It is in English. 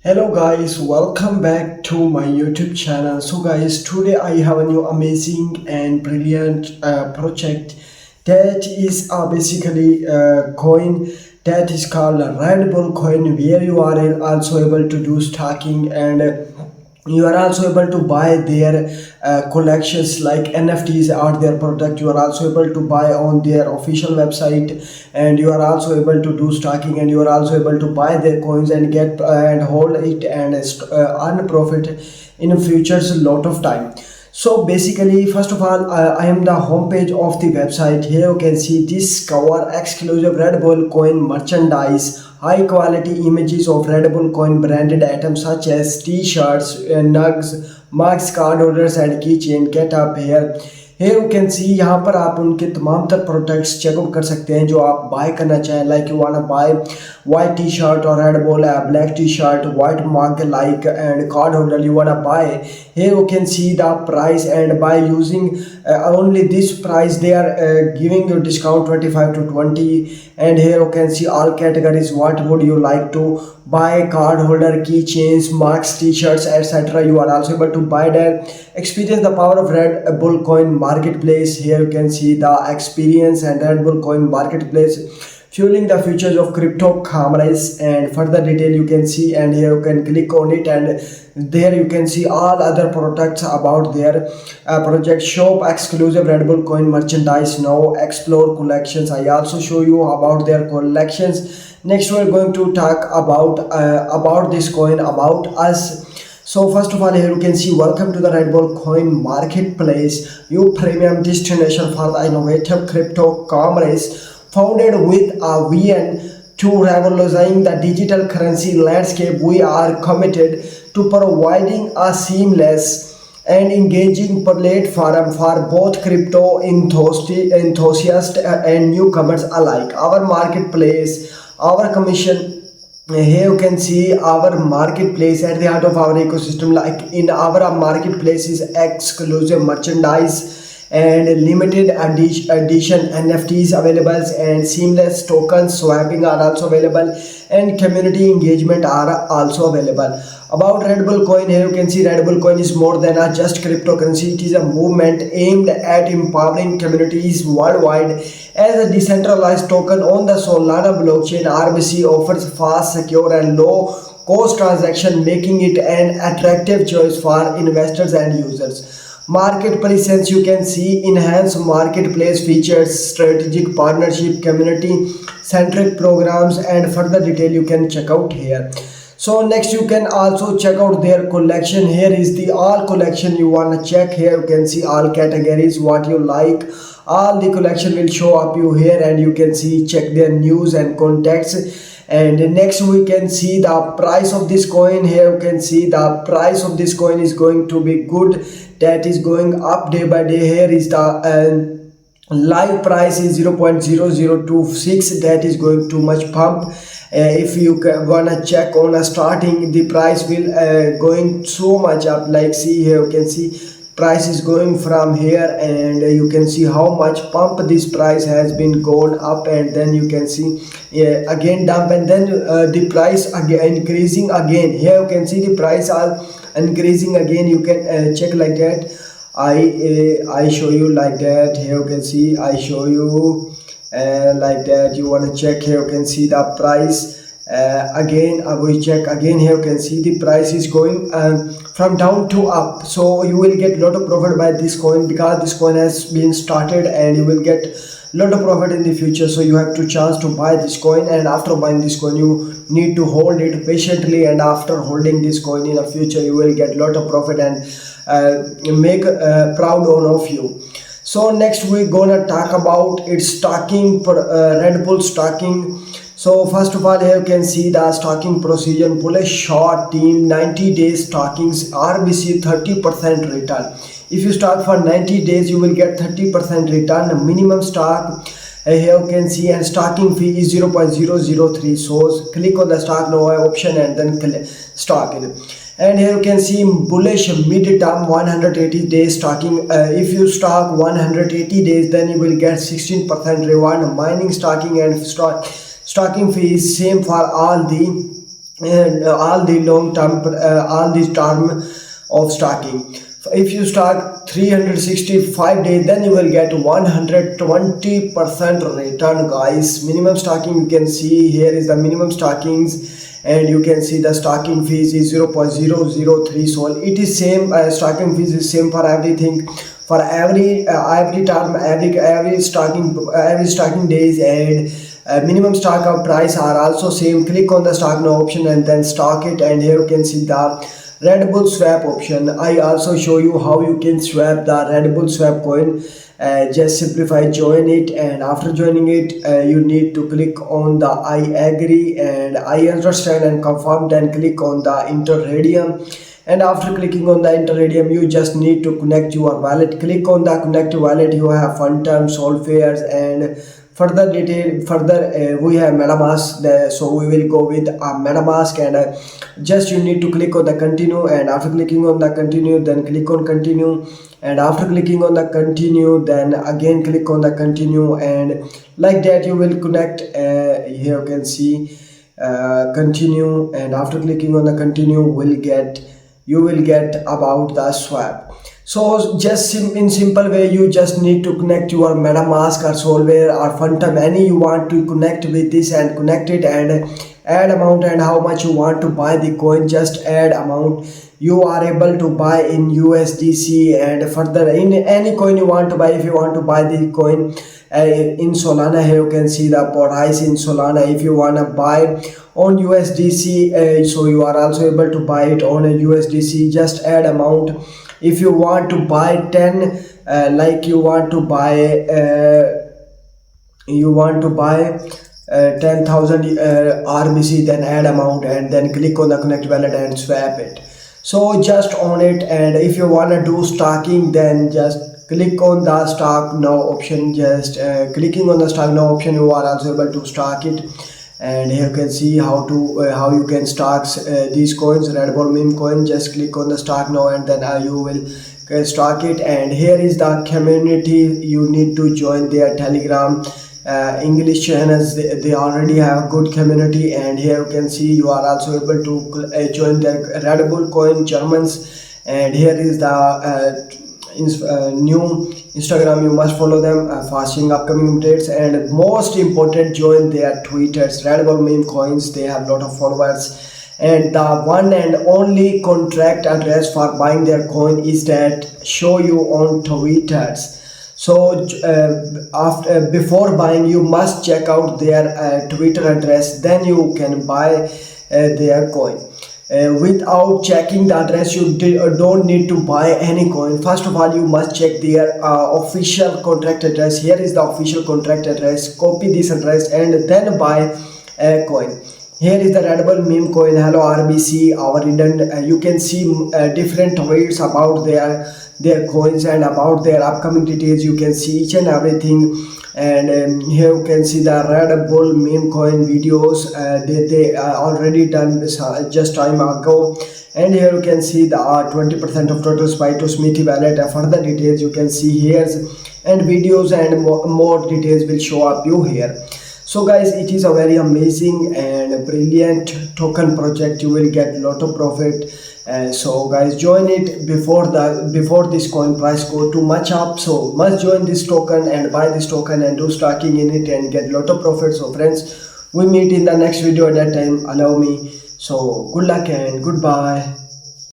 Hello guys, welcome back to my YouTube channel. So guys, today I have a new amazing and brilliant project that is basically a coin that is called a Red Bull coin, where you are also able to do stacking, and you are also able to buy their collections like NFTs are their product. You are also able to buy on their official website, and you are also able to do stocking, and you are also able to buy their coins and get and hold it and earn profit in futures a lot of time. So basically, first of all, I am the homepage of the website. Here you can see discover exclusive Red Bull coin merchandise, high quality images of Red Bull coin branded items such as t-shirts, nugs, mugs, card holders and keychain. Get up here. Here you can see, यहाँ पर आप उनके तमाम तर products checkout कर सकते हैं जो आप बाय करना चाहें. Like you want bye white t-shirt or Red Bull, a black t-shirt, white mug like and card holder you wanna buy. Here you can see the price, and by using only this price they are giving you discount 25 to 20. And here you can see all categories. What would you like to buy? Card holder, keychains, mugs, t-shirts, etc. You are also able to buy that. Experience the power of Red Bull coin marketplace. Here you can see the experience and Red Bull coin marketplace fueling the futures of cryptocurrencies. And further detail you can see, and here you can click on it, and there you can see all other products about their project. Shop exclusive Red Bull coin merchandise now, explore collections. I also show you about their collections. Next we're going to talk about this coin, about us. So first of all, here you can see, welcome to the Red Bull coin marketplace, your premium destination for the innovative cryptocurrencies, founded with a vision to revolutionize the digital currency landscape. We are committed to providing a seamless and engaging platform for both crypto enthusiasts and newcomers alike. Our marketplace, our commission. Here you can see our marketplace at the heart of our ecosystem. Like in our marketplace is exclusive merchandise and limited edition NFTs available, and seamless tokens swapping are also available, and community engagement are also available. About Red Bull coin, here you can see Red Bull coin is more than a just cryptocurrency. It is a movement aimed at empowering communities worldwide. As a decentralized token on the Solana blockchain, RBC offers fast, secure and low cost transaction, making it an attractive choice for investors and users. Market presence, you can see enhanced marketplace features, strategic partnership, community centric programs, and further detail you can check out here. So next you can also check out their collection. Here is the all collection you want to check. Here you can see all categories what you like. All the collection will show up you here, and you can see check their news and contacts. And next we can see the price of this coin. Here you can see the price of this coin is going to be good, that is going up day by day. Here is the live price is 0.0026, that is going too much pump. If you wanna check on a starting, the price will going so much up. Like see here you can see price is going from here, and you can see how much pump this price has been gone up, and then you can see again dump, and then the price again increasing again. Here you can see the price are increasing again. You can check like that. I show you like that. Here you can see I show you like that. You want to check, here you can see the price again. I will check again. Here you can see the price is going from down to up. So you will get lot of profit by this coin, because this coin has been started, and you will get lot of profit in the future. So you have to chance to buy this coin, and after buying this coin you need to hold it patiently, and after holding this coin in the future you will get lot of profit and make proud owner of you. So next we're gonna talk about its stocking, Red Bull stocking. So first of all, here you can see the stocking procedure. Bullish short team 90 days stockings, RBC 30% return. If you start for 90 days you will get 30% return. Minimum stock here you can see, and stocking fee is 0.003. So click on the stock now option and then stock it. And here you can see bullish mid-term 180 days stocking. If you stock 180 days, then you will get 16% reward. Mining stocking and stocking fee is same for all the and all the term of stocking. If you stock 365 days, then you will get 120% return, guys. Minimum stocking, you can see here is the minimum stockings, and you can see the stocking fees is 0.003. So it is same, stocking fees is same for everything, for every term, every stocking days, and minimum stock of price are also same. Click on the stock now option and then stock it, and here you can see the Red Bull swap option. I also show you how you can swap the Red Bull swap coin. Just simplify, join it, and after joining it, you need to click on the I agree and I understand and confirm, then click on the enter radium, and after clicking on the enter radium, you just need to connect your wallet. Click on the connect wallet. You have fun terms, solve fares, and further detail. Further, we have MetaMask there, so we will go with MetaMask, and just you need to click on the continue, and after clicking on the continue, then click on continue, and after clicking on the continue, then again click on the continue, and like that you will connect. Here you can see continue, and after clicking on the continue, you will get about the swap. So just in simple way, you just need to connect your MetaMask or Solver or Phantom, any you want to connect with this, and connect it, and add amount and how much you want to buy the coin. Just add amount. You are able to buy in USDC, and further in any coin you want to buy. If you want to buy the coin in Solana, here you can see the price in Solana. If you want to buy on USDC, so you are also able to buy it on a USDC. Just add amount. If you want to buy 10, like you want to buy 10,000 RBC, then add amount, and then click on the connect wallet and swap it. So just on it, and if you want to do stocking, then just click on the stock now option. Just clicking on the stock now option, you are also able to stock it, and here you can see how you can stock these coins, Red Bull meme coin. Just click on the stock now, and then you will stock it. And here is the community. You need to join their Telegram English channels. They already have good community, and here you can see you are also able to join their Red Bull coin Germans. And here is the new Instagram. You must follow them for seeing upcoming updates, and most important, join their Twitters, Red Bull meme coins. They have a lot of followers, and the one and only contract address for buying their coin is that show you on Twitters. So after before buying, you must check out their Twitter address, then you can buy their coin. Without checking the address, you don't need to buy any coin. First of all, you must check their official contract address. Here is the official contract address. Copy this address and then buy a coin. Here is the Red Bull meme coin. Hello RBC, our hidden. You can see different tweets about their coins and about their upcoming details. You can see each and everything, and here you can see the Red Bull meme coin videos. They already done this just time ago, and here you can see the 20% of total spy to Smithy wallet. Further details you can see here, and videos and more details will show up you here. So guys, it is a very amazing and brilliant token project. You will get a lot of profit. So guys, join it before this coin price go too much up. So must join this token and buy this token and do stocking in it and get a lot of profit. So friends, we meet in the next video. At that time, allow me. So good luck and goodbye.